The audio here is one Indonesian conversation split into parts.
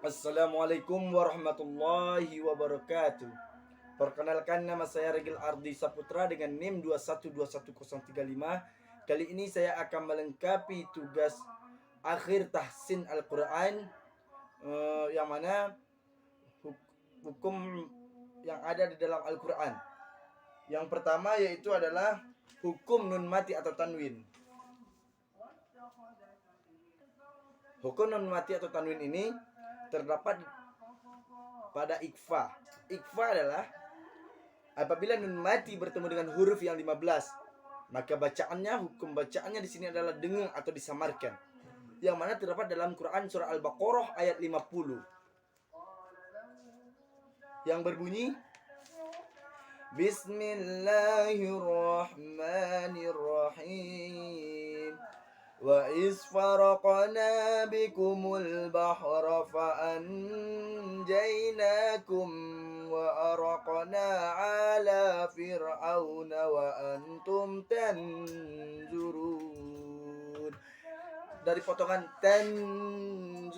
Assalamualaikum warahmatullahi wabarakatuh. Perkenalkan, nama saya Regil Ardi Saputra dengan NIM 2121035. Kali ini saya akan melengkapi tugas akhir tahsin Al-Quran, yang mana hukum yang ada di dalam Al-Quran. Yang pertama yaitu adalah hukum nun mati atau tanwin. Hukum nun mati atau tanwin ini terdapat pada ikfa. Ikfa adalah apabila nun mati bertemu dengan huruf yang 15, maka hukum bacaannya di sini adalah dengung atau disamarkan. Yang mana terdapat dalam Quran surah Al-Baqarah ayat 50. Yang berbunyi Bismillahirrahmanirrahim. Wa iz faraqna bikumul bahra fa anjaynakum wa araqna ala fir'auna wa antum tanzurun. Dari potongan tanzurun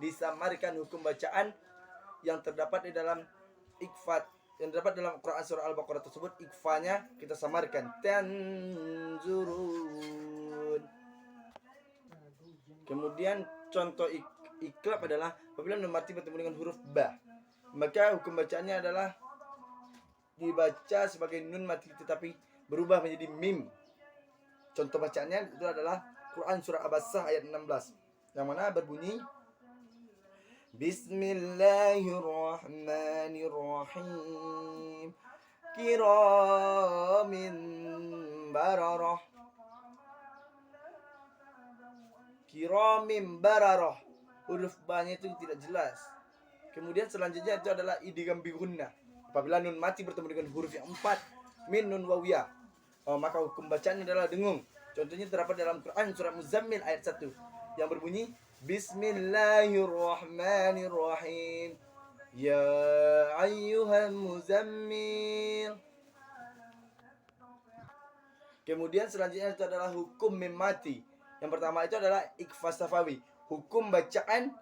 disamarkan hukum bacaan yang terdapat di dalam ikfat, yang terdapat dalam Quran surah Al-Baqarah tersebut. Ikfanya kita samarkan tanzurun. Kemudian contoh iklab adalah apabila nun mati bertemu dengan huruf ba, maka hukum bacaannya adalah dibaca sebagai nun mati tetapi berubah menjadi mim. Contoh bacaannya itu adalah Quran surah Abasah ayat 16, yang mana berbunyi Bismillahirrahmanirrahim. Kiramin bararah. Kiramin bararah. Huruf ba-nya itu tidak jelas. Kemudian selanjutnya itu adalah idgham bi gunnah. Apabila nun mati bertemu dengan huruf yang 4, min nun wawiyah, maka hukum bacaannya adalah dengung. Contohnya terdapat dalam Quran surah Muzammil ayat 1 yang berbunyi Bismillahirrahmanirrahim. Ya ayyuhal muzammil. Kemudian selanjutnya itu adalah hukum mim mati. Yang pertama itu adalah ikfa safawi. Hukum bacaan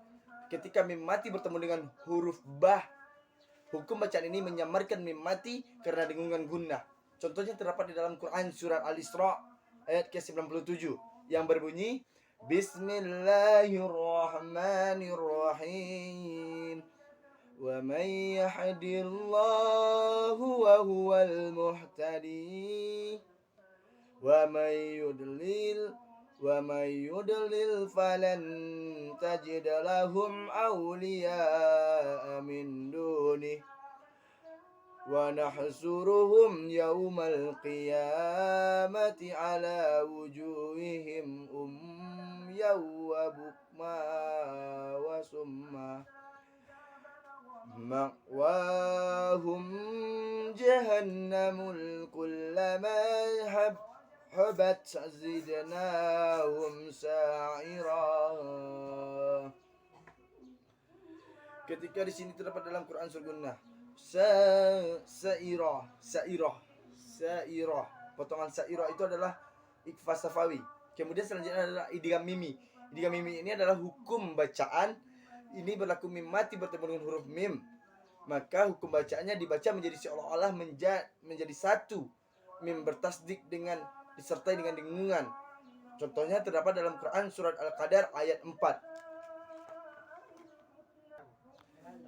ketika mim mati bertemu dengan huruf bah. Hukum bacaan ini menyamarkan mim mati karena dengungan gunnah. Contohnya terdapat di dalam Quran surat Al-Isra ayat ke-97 yang berbunyi Bismillahirrahmanirrahim. Wa may yahdillahu wa huwal muhtadi wa may yudlil falan tajid lahum awliya min dunih wa nahsuruhum yawmal qiyamati ala wujuhihim umyaw wa bukma wa summa ma'wahum jahannamul kullama habat zidnahum sa'ira. Ketika di sini terdapat dalam Quran surah Gunnah sa'irah. Potongan sa'irah itu adalah ikfa safawi. Kemudian selanjutnya adalah idgham mimi. Idgham mimi ini adalah hukum bacaan. Ini berlaku mim mati bertemu dengan huruf mim. Maka hukum bacaannya dibaca menjadi seolah-olah menjadi satu. Mim bertasdik disertai dengan dengungan. Contohnya terdapat dalam Quran surat Al-Qadar ayat 4.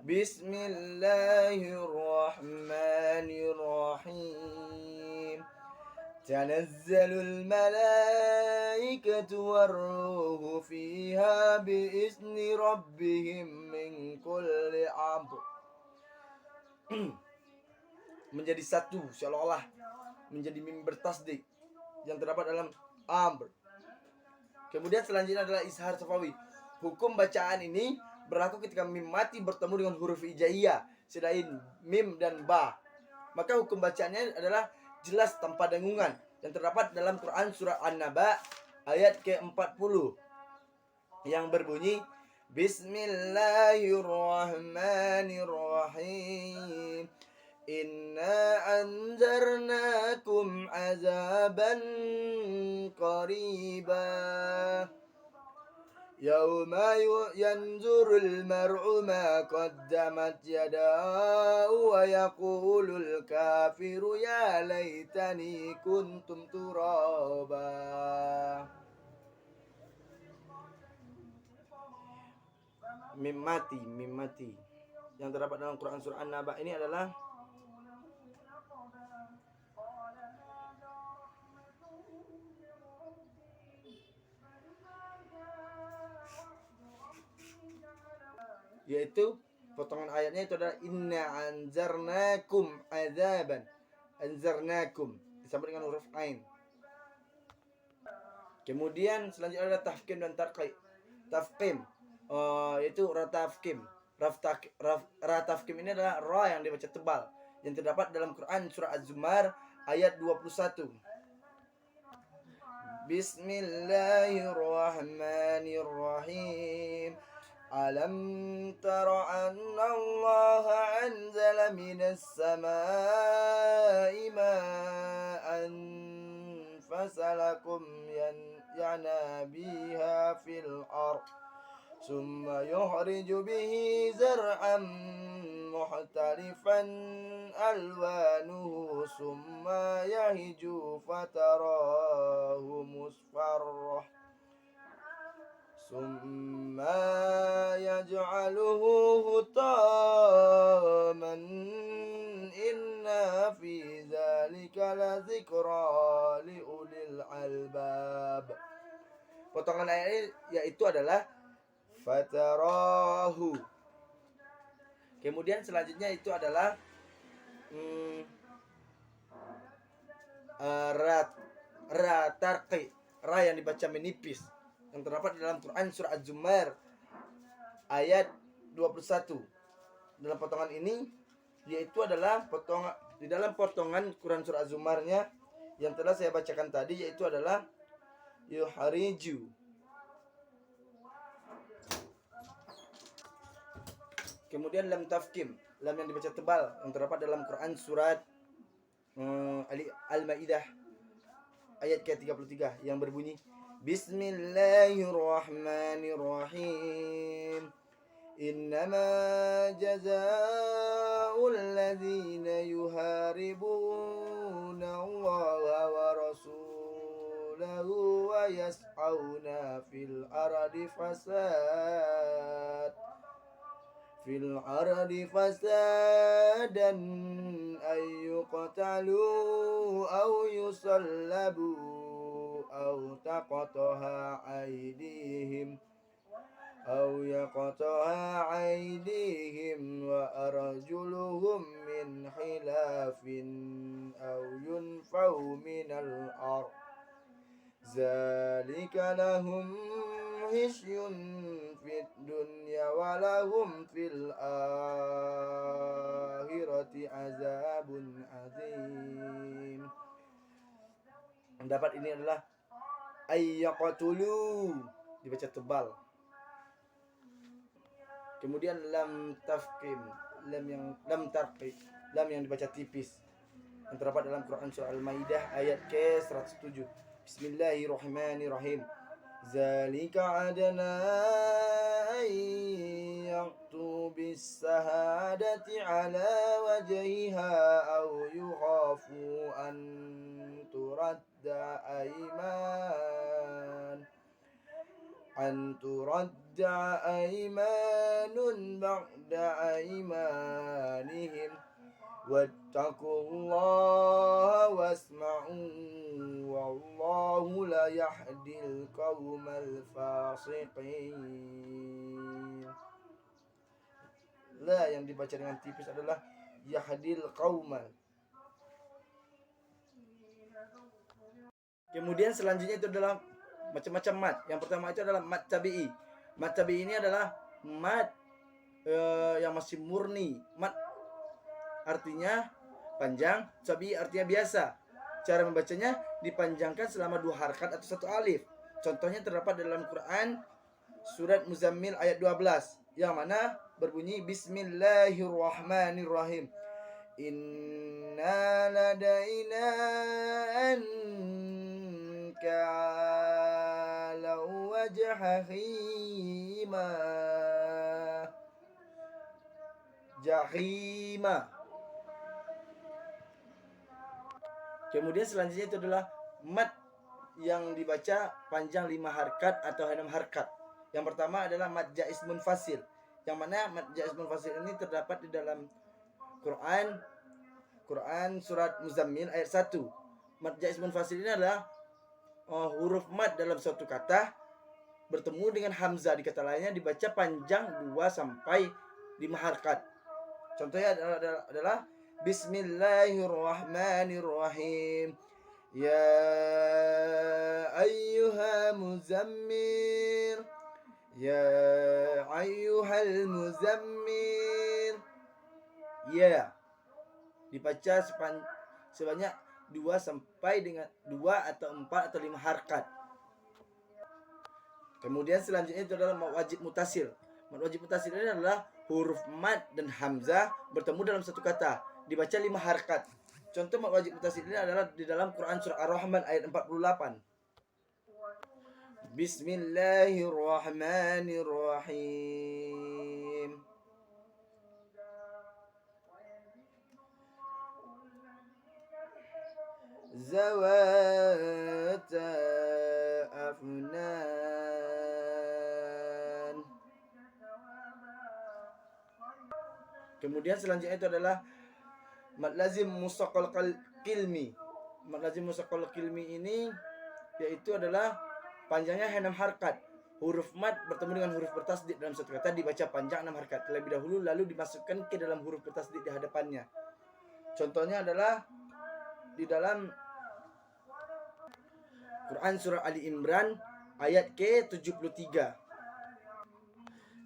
Bismillahirrahmanirrahim. Tanazzalul malaikatu warruhu fiha biizni rabbihim min kulli amr. Menjadi satu, seolah-olah menjadi mim bertasdik yang terdapat dalam amr. Kemudian selanjutnya adalah izhar safawi. Hukum bacaan ini berlaku ketika mim mati bertemu dengan huruf hijaiyah selain mim dan ba. Maka hukum bacaannya adalah jelas tanpa dengungan yang terdapat dalam Quran surah An-Naba ayat ke-40 yang berbunyi Bismillahirrahmanirrahim. Inna anzarnakum azaban qariba. Yauma yanzurul mar'u ma qaddamat yadahu wa yaqulul kafiru ya laitani kuntum turaba. Mim mati. Yang terdapat dalam Quran surah An-Naba ini adalah yaitu potongan ayatnya itu adalah inna anzarnakum adzaban. Anzarnakum disambung dengan huruf ain. Kemudian selanjutnya adalah tafkim dan tarqiq. Tafkim itu ratafkim. Ratafkim ini adalah ra yang dibaca tebal yang terdapat dalam Quran surah Az-Zumar ayat 21. Bismillahirrahmanirrahim. Alam tara anna Allah anzala minas samai ma'an fasalakum yanabiha fil ard summa yuhriju bihi zar'an muhtalifan alwanuhu summa yahiju fatarahu musfarrah summa yaj'aluhu hutaman inna fi dzalika lazikra liulil albab. Potongan ayat ini yaitu adalah fatarahu. Kemudian selanjutnya itu adalah ratarqi, ra yang dibaca menipis yang terdapat dalam Quran surah Az-Zumar ayat 21. Dalam potongan ini yaitu adalah di dalam potongan Quran surah Az-Zumarnya yang telah saya bacakan tadi yaitu adalah yuhariju. Kemudian lam tafkim, lam yang dibaca tebal yang terdapat dalam Quran surat Al-Maidah ayat ke-33 yang berbunyi Bismillahirrahmanirrahim. Innama jazaa'ul ladzina yuharibuna Allah wa rasulahu wa yas'auna fil ardi fasadan ay yuqtalu aw yusallabu aw taqataha aydihim wa arjuluhum min khilafin aw yunfaw minal ard zalika lahum hisyun fid dunya wa lahum fil akhirati azabun azim. Pendapat ini adalah ayyaqatulu dibaca tebal. Kemudian lam tafkim, lam tarqiq, lam yang dibaca tipis yang terdapat dalam Quran surah Al-Maidah ayat ke-107. Bismillahirrahmanirrahim. Zalika adana yaqtu bis-sahadati ala wajhiha aw yukhafu an turadda aymanun ba'da aymanihim wattaqullaha wasma'u wallahu la yahdil qaumal fasiqin. La yang dibaca dengan tipis adalah yahdil qaumal. Kemudian selanjutnya itu adalah macam-macam mat. Yang pertama itu adalah mat tabi'i. Mat tabi'i ini adalah mat yang masih murni. Mat artinya panjang, tabi'i artinya biasa. Cara membacanya dipanjangkan selama 2 harakat atau 1 alif. Contohnya terdapat dalam Quran surat Muzammil ayat 12 yang mana berbunyi Bismillahirrahmanirrahim. Inna ladaina anka wa jahima. Jahima. Kemudian selanjutnya itu adalah mad yang dibaca panjang 5 harkat atau 6 harkat. Yang pertama adalah mad jaiz munfasil. Yang mana mad jaiz munfasil ini terdapat di dalam Quran surat Muzammil ayat 1. Mad jaiz munfasil ini adalah huruf mad dalam suatu kata bertemu dengan hamzah di kata lainnya dibaca panjang 2 sampai 5 harkat. Contohnya adalah Bismillahirrahmanirrahim. Ya ayyuha muzammil. Ya ayyuhal muzammil. Ya. Dibaca sebanyak 2 sampai dengan 2 atau 4 atau 5 harkat. Kemudian selanjutnya itu adalah mad wajib mutasil. Mad wajib mutasil ini adalah huruf mad dan hamzah bertemu dalam satu kata, dibaca 5 harkat. Contoh mad wajib mutasil ini adalah di dalam Quran surah Ar-Rahman ayat 48. Bismillahirrahmanirrahim. Zawata afnan. Kemudian selanjutnya itu adalah mad lazim musaqqal kilmi. Mad lazim musaqqal kilmi ini yaitu adalah panjangnya 6 harkat. Huruf mad bertemu dengan huruf bertasdid dalam satu kata dibaca panjang 6 harkat terlebih dahulu lalu dimasukkan ke dalam huruf bertasdid di hadapannya. Contohnya adalah di dalam Quran surah Ali Imran ayat ke-73.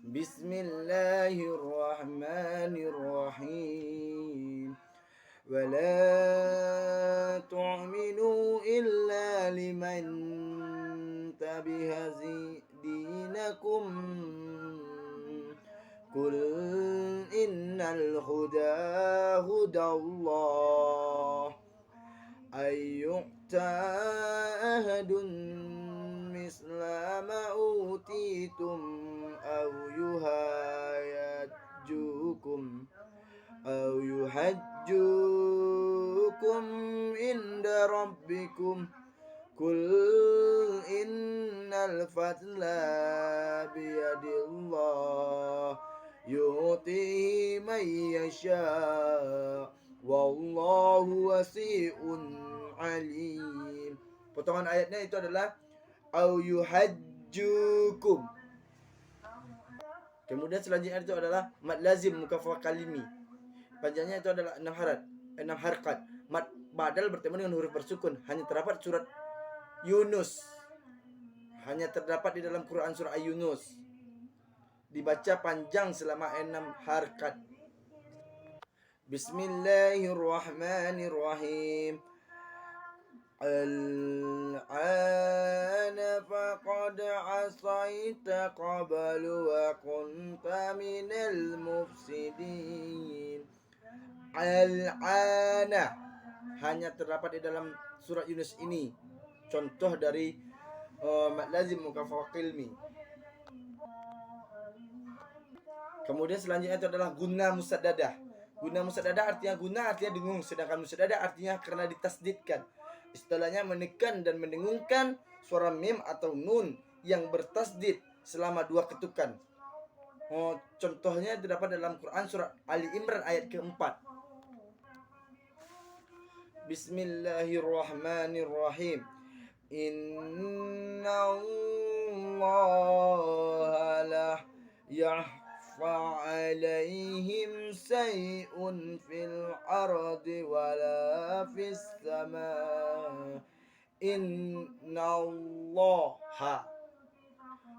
Bismillahirrahmanirrahim. Wala tu'minu illa liman tabiha dinakum. Qul innal huda hudallah. Ayyu'ta ahadun misla ma utitum aw yuhajjukum inda rabbikum. Qul innal fadla biyadillah yu'tihi man yasha' wallahu wasi'un alim. Potongan ayatnya itu adalah au yuhajjukum. Kemudian selanjutnya itu adalah mad lazim mukaffa kalimi. Panjangnya itu adalah 6 harkat. Mad badal bertemu dengan huruf bersukun hanya terdapat surat Yunus. Hanya terdapat di dalam Quran surah Yunus. Dibaca panjang selama 6 harkat. Bismillahirrahmanirrahim. Al-ana faqad asaita qablu wa kunta minal mufsidin. Al-ana hanya terdapat di dalam surat Yunus ini. Contoh dari mad lazim mukaffa qilmi. Kemudian selanjutnya itu adalah guna musaddadah. Guna musaddadah artinya dengung, sedangkan musaddadah artinya karena ditasdidkan. Istilahnya menekan dan mendengungkan suara mim atau nun yang bertasdid selama 2 ketukan. Contohnya terdapat dalam Quran surah Ali Imran ayat ke-4. Bismillahirrahmanirrahim. Inna Allah la fa'alaihim say'un fil ardi wala fis sama. Innallaha.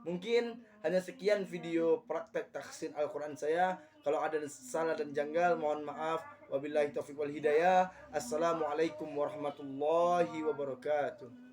Mungkin hanya sekian video praktek tahsin Al-Quran saya. Kalau ada salah dan janggal mohon maaf. Wabillahi taufiq wal hidayah. Assalamualaikum warahmatullahi wabarakatuh.